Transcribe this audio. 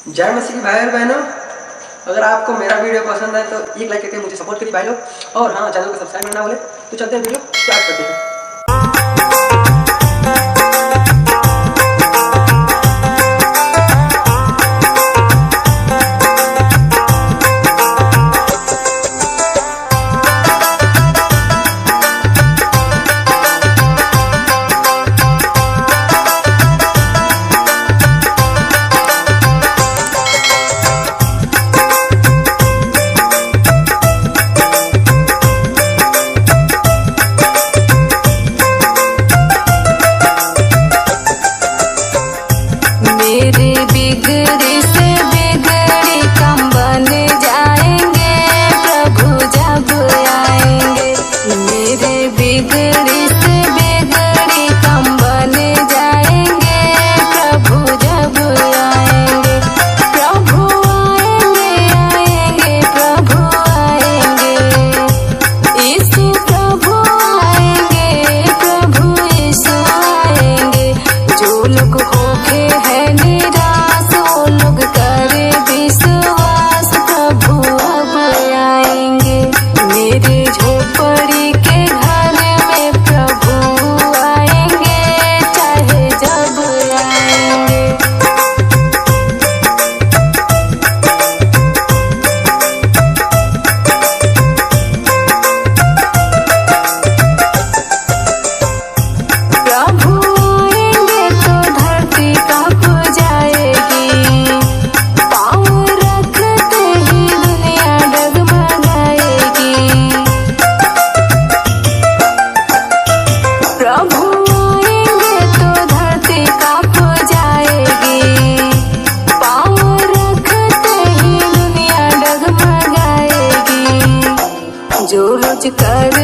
जय मसीह भाई और बहनों, अगर आपको मेरा वीडियो पसंद है तो एक लाइक करके मुझे सपोर्ट करिए भाई लोग। और हाँ, चैनल को सब्सक्राइब करना बोले तो चलते हैं वीडियो स्टार्ट करते हैं। बिगड़ी से बिगड़ी कम बन जाएंगे प्रभु जब आएंगे। मेरे बिगड़ी से बिगड़ी कम बन जाएंगे प्रभु जब आएंगे। प्रभु आएंगे आएंगे प्रभु आएंगे, यीशु प्रभु आएंगे, प्रभु यीशु आएंगे। जो लोग होके है निराश वो लोग करे विश्वास प्रभु अब आएंगे। मेरे झोपड़ी के घर में प्रभु आएंगे, चाहे जब आएंगे। प्रभु आएंगे तो धरती कांप जाएगी, पाँव रखते ही दुनिया डगमगाएगी। प्रभु आएंगे तो धरती कांप जाएगी, पाँव रखते ही दुनिया डगमगाएगी। जो रोज कर